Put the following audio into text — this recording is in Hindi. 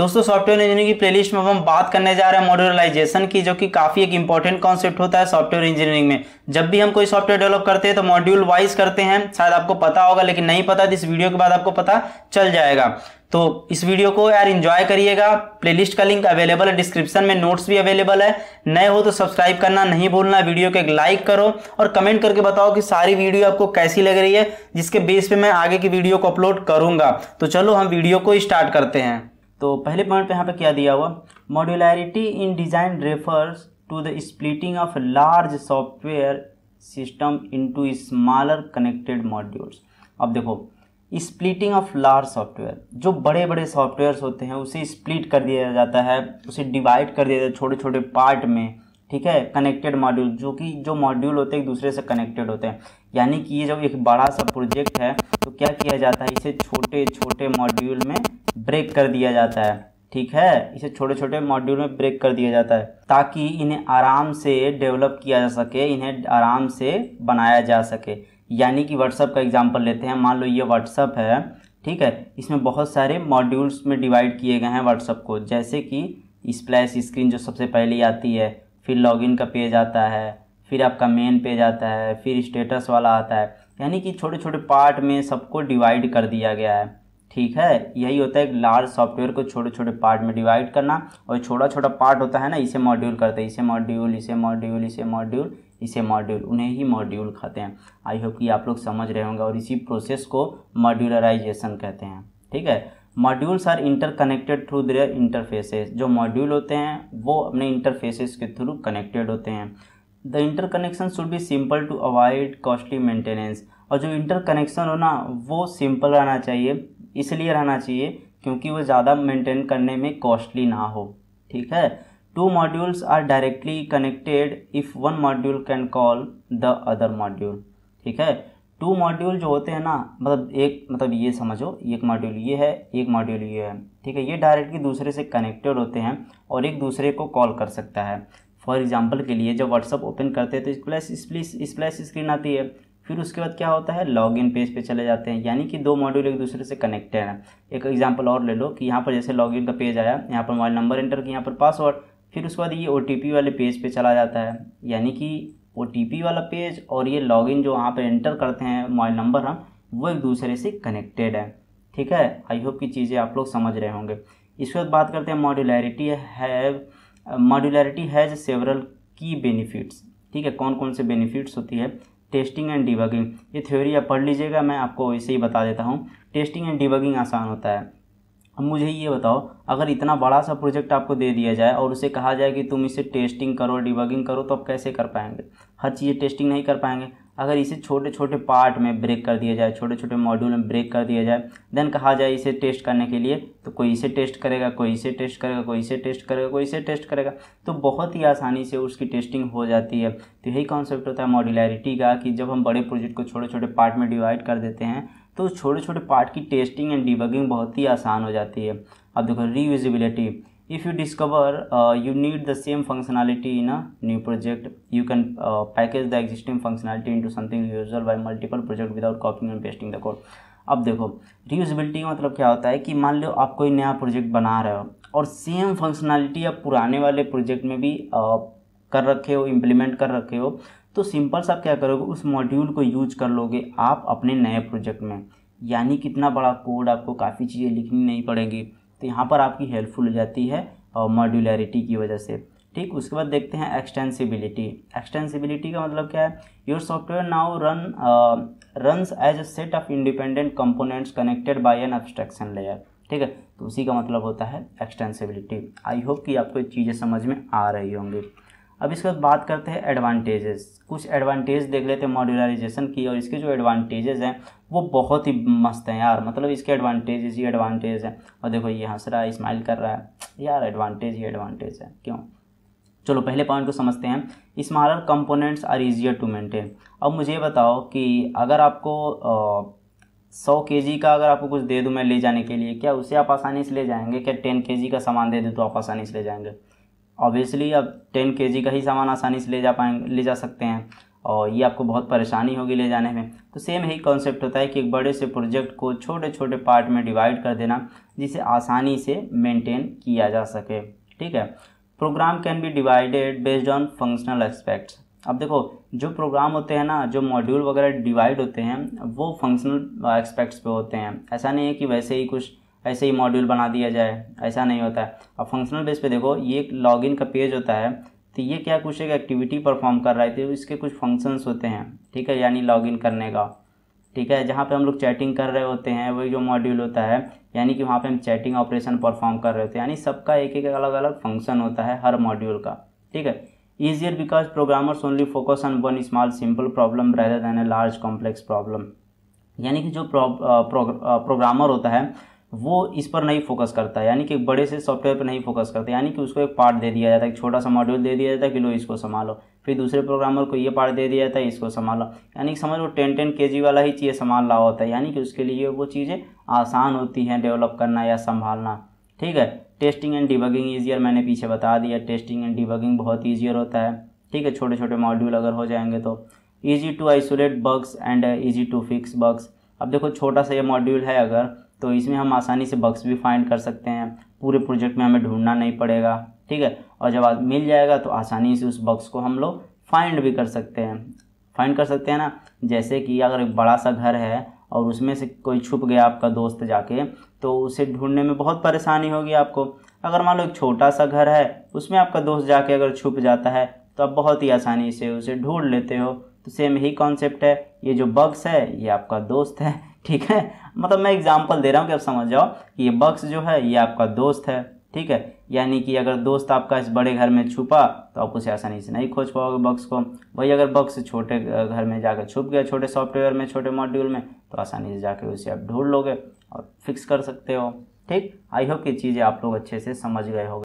दोस्तों सॉफ्टवेयर इंजीनियरिंग की प्लेलिस्ट में हम बात करने जा रहे हैं मॉड्यूलराइजेशन की, जो कि काफ़ी एक इंपॉर्टेंट कॉन्सेप्ट होता है सॉफ्टवेयर इंजीनियरिंग में। जब भी हम कोई सॉफ्टवेयर डेवलप करते हैं तो मॉड्यूल वाइज करते हैं, शायद आपको पता होगा, लेकिन नहीं पता तो इस वीडियो के बाद आपको पता चल जाएगा। तो इस वीडियो को यार एंजॉय करिएगा। प्लेलिस्ट का लिंक अवेलेबल है डिस्क्रिप्शन में, नोट्स भी अवेलेबल है। नए हो तो सब्सक्राइब करना नहीं भूलना, वीडियो को एक लाइक करो और कमेंट करके बताओ कि सारी वीडियो आपको कैसी लग रही है, जिसके बेस पे मैं आगे की वीडियो को अपलोड करूंगा। तो चलो हम वीडियो को स्टार्ट करते हैं। तो पहले पॉइंट पे यहाँ पे क्या दिया हुआ, modularity in design refers to the splitting of large software system into smaller connected modules. अब देखो, स्प्लिटिंग ऑफ लार्ज सॉफ्टवेयर, जो बड़े बड़े सॉफ्टवेयर्स होते हैं उसे स्प्लिट कर दिया जाता है, उसे डिवाइड कर दिया जाता है छोटे छोटे पार्ट में, ठीक है। कनेक्टेड मॉड्यूल, जो मॉड्यूल होते हैं एक दूसरे से कनेक्टेड होते हैं। यानी कि ये जब एक बड़ा सा प्रोजेक्ट है तो क्या किया जाता है, इसे छोटे छोटे मॉड्यूल में ब्रेक कर दिया जाता है, ठीक है। इसे छोटे छोटे मॉड्यूल में ब्रेक कर दिया जाता है ताकि इन्हें आराम से डेवलप किया जा सके, इन्हें आराम से बनाया जा सके। यानी कि व्हाट्सअप का एग्जांपल लेते हैं। मान लो ये व्हाट्सअप है, ठीक है। इसमें बहुत सारे मॉड्यूल्स में डिवाइड किए गए हैं व्हाट्सअप को, जैसे कि स्प्लैश स्क्रीन जो सबसे पहले आती है, फिर लॉगिन का पेज आता है, फिर आपका मेन पेज आता है, फिर स्टेटस वाला आता है। यानी कि छोटे छोटे पार्ट में सबको डिवाइड कर दिया गया है, ठीक है। यही होता है एक लार्ज सॉफ्टवेयर को छोटे छोटे पार्ट में डिवाइड करना। और छोटा छोटा पार्ट होता है ना, इसे मॉड्यूल करते हैं, इसे मॉड्यूल, इसे मॉड्यूल, इसे मॉड्यूल, इसे मॉड्यूल, उन्हें ही मॉड्यूल कहते हैं। आई होप कि आप लोग समझ रहे होंगे, और इसी प्रोसेस को मॉड्यूलराइजेशन कहते हैं, ठीक है। Modules are interconnected through their interfaces. जो मॉड्यूल होते हैं वो अपने इंटरफेसेस के थ्रू कनेक्टेड होते हैं। The interconnection should be simple to avoid costly maintenance. और जो इंटरकनेक्शन हो ना वो सिंपल रहना चाहिए, इसलिए रहना चाहिए क्योंकि वो ज़्यादा मेंटेन करने में कॉस्टली ना हो, ठीक है। Two modules are directly connected if one module can call the other module, ठीक है। टू मॉड्यूल जो होते हैं ना, मतलब ये समझो, एक मॉड्यूल ये है, एक मॉड्यूल ये है, ठीक है। ये डायरेक्टली दूसरे से कनेक्टेड होते हैं और एक दूसरे को कॉल कर सकता है। फॉर एग्जांपल के लिए जब व्हाट्सअप ओपन करते हैं तो स्प्लैश स्क्रीन आती है, फिर उसके बाद क्या होता है, लॉगिन पेज पे चले जाते हैं। यानी कि दो मॉड्यूल एक दूसरे से कनेक्टेड हैं। एक एग्जांपल और ले लो कि यहाँ पर जैसे लॉगिन का पेज आया, यहाँ पर मोबाइल नंबर एंटर किया, यहाँ पर पासवर्ड, फिर उसके बाद ये OTP वाले पेज पे चला जाता है। यानी कि OTP वाला पेज और ये लॉगिन जो वहाँ पर एंटर करते हैं मोबाइल नंबर हम, वो एक दूसरे से कनेक्टेड है, ठीक है। आई होप की चीज़ें आप लोग समझ रहे होंगे। इसके बाद बात करते हैं modularity has several key benefits, ठीक है। कौन कौन से बेनिफिट्स होती है, टेस्टिंग एंड डिबगिंग। ये थ्योरी आप पढ़ लीजिएगा, मैं आपको इसे ही बता देता हूँ। टेस्टिंग एंड डिबगिंग आसान होता है। अब मुझे ये बताओ, अगर इतना बड़ा सा प्रोजेक्ट आपको दे दिया जाए और उसे कहा जाए कि तुम इसे टेस्टिंग करो, डिबगिंग करो, तो आप कैसे कर पाएंगे? हर चीज़ टेस्टिंग नहीं कर पाएंगे। अगर इसे छोटे छोटे पार्ट में ब्रेक कर दिया जाए, छोटे छोटे मॉड्यूल में ब्रेक कर दिया जाए, देन कहा जाए इसे टेस्ट करने के लिए, तो कोई इसे टेस्ट करेगा, कोई इसे टेस्ट करेगा, कोई इसे टेस्ट करेगा, कोई इसे टेस्ट करेगा, तो बहुत ही आसानी से उसकी टेस्टिंग हो जाती है। तो यही कॉन्सेप्ट होता है मॉड्यूलैरिटी का, कि जब हम बड़े प्रोजेक्ट को छोटे छोटे पार्ट में डिवाइड कर देते हैं तो छोटे छोटे पार्ट की टेस्टिंग एंड डिबगिंग बहुत ही आसान हो जाती है। अब देखो, reusability. If you discover you need the same functionality in a new project, you can package the existing functionality into something reusable by multiple project without copying and pasting the code. अब देखो, reusability का मतलब क्या होता है कि मान लो आप कोई नया प्रोजेक्ट बना रहे हो और सेम फंक्शनैलिटी आप पुराने वाले प्रोजेक्ट में भी कर रखे हो, इम्प्लीमेंट कर रखे हो, तो सिंपल सा क्या करोगे, उस मॉड्यूल को यूज कर लोगे आप अपने नए प्रोजेक्ट में। यानी कितना बड़ा कोड, आपको काफ़ी चीज़ें लिखनी नहीं पड़ेंगी। तो यहाँ पर आपकी हेल्पफुल हो जाती है मॉड्यूलैरिटी की वजह से, ठीक। उसके बाद देखते हैं एक्सटेंसिबिलिटी। एक्सटेंसिबिलिटी का मतलब क्या है, your software now runs as a set of independent components connected by an abstraction layer, ठीक है। तो उसी का मतलब होता है एक्सटेंसिबिलिटी। आई होप कि आपको चीज़ें समझ में आ रही होंगी। अब इसके बाद बात करते हैं एडवांटेजेस। कुछ एडवांटेज देख लेते हैं मॉड्यूलराइजेशन की, और इसके जो एडवांटेजेस हैं वो बहुत ही मस्त हैं यार। मतलब इसके एडवांटेजेस ही एडवांटेज हैं। और देखो, ये हंस रहा है, स्माइल कर रहा है यार, एडवांटेज ही एडवांटेज है, क्यों। चलो पहले पॉइंट को समझते हैं। Smaller components are easier to maintain. अब मुझे बताओ कि अगर आपको 100 kg का अगर आपको कुछ दे दूँ मैं ले जाने के लिए, क्या उसे आप आसानी से ले जाएंगे? क्या 10 kg का सामान दे दूँ तो आप आसानी से ले जाएंगे? ऑब्वियसली अब 10 kg का ही सामान आसानी से ले जा सकते हैं। और ये आपको बहुत परेशानी होगी ले जाने में। तो सेम यही कॉन्सेप्ट होता है कि एक बड़े से प्रोजेक्ट को छोटे छोटे पार्ट में डिवाइड कर देना जिसे आसानी से मेंटेन किया जा सके। ठीक है, program can be divided based on functional aspects. अब देखो जो प्रोग्राम होते हैं ना, जो मॉड्यूल वगैरह डिवाइड होते हैं वो फंक्शनल एस्पेक्ट्स पे होते हैं। ऐसा नहीं है कि वैसे ही कुछ ऐसे ही मॉड्यूल बना दिया जाए, ऐसा नहीं होता है। अब फंक्शनल बेस पे देखो, ये एक लॉगिन का पेज होता है, तो ये क्या कुछ एक एक्टिविटी परफॉर्म कर रहा है, तो इसके कुछ फंक्शंस होते हैं। ठीक है, यानी लॉगिन करने का। ठीक है, जहाँ पे हम लोग चैटिंग कर रहे होते हैं वही जो मॉड्यूल होता है, यानी कि वहाँ पे हम चैटिंग ऑपरेशन परफॉर्म कर रहे होते हैं। यानी सबका एक एक अलग अलग फंक्शन होता है हर मॉड्यूल का। ठीक है, easier because programmers only focus on one small simple problem rather than a large complex problem. यानी कि जो प्रोग्रामर होता है वो इस पर नहीं फोकस करता है, यानी कि एक बड़े से सॉफ्टवेयर पर नहीं फोकस करता है। यानी कि उसको एक पार्ट दे दिया जाता है, एक छोटा सा मॉड्यूल दे दिया जाता है कि लो इसको संभालो, फिर दूसरे प्रोग्रामर को ये पार्ट दे दिया जाता है इसको संभालो। यानी कि समझ लो 10 kg वाला ही चीज़ें संभाल रहा होता है, यानी कि उसके लिए वो चीज़ें आसान होती हैं डेवलप करना या संभालना। ठीक है, टेस्टिंग एंड डिबगिंग ईजियर, मैंने पीछे बता दिया, टेस्टिंग एंड डिबगिंग बहुत ईजियर होता है। ठीक है, छोटे छोटे मॉड्यूल अगर हो जाएंगे तो easy to isolate bugs and easy to fix bugs. अब देखो छोटा सा ये मॉड्यूल है अगर, तो इसमें हम आसानी से बग्स भी फाइंड कर सकते हैं, पूरे प्रोजेक्ट में हमें ढूंढना नहीं पड़ेगा। ठीक है, और जब आज मिल जाएगा तो आसानी से उस बग्स को हम लोग फाइंड भी कर सकते हैं। फाइंड कर सकते हैं ना, जैसे कि अगर एक बड़ा सा घर है और उसमें से कोई छुप गया आपका दोस्त जाके, तो उसे ढूंढने में बहुत परेशानी होगी आपको। अगर मान लो एक छोटा सा घर है, उसमें आपका दोस्त जाके अगर छुप जाता है तो आप बहुत ही आसानी से उसे ढूंढ लेते हो। तो सेम यही कॉन्सेप्ट है, ये जो बग्स है ये आपका दोस्त है। ठीक है, मतलब मैं एग्जांपल दे रहा हूँ कि आप समझ जाओ कि ये बग्स जो है ये आपका दोस्त है। ठीक है, यानी कि अगर दोस्त आपका इस बड़े घर में छुपा तो आप उसे आसानी से नहीं खोज पाओगे बग्स को। वही अगर बग्स छोटे घर में जाकर छुप गया, छोटे सॉफ्टवेयर में, छोटे मॉड्यूल में, तो आसानी से जाके उसे आप ढूंढ लोगे और फिक्स कर सकते हो। ठीक, आई होप ये चीज़ें आप लोग अच्छे से समझ गए होगे।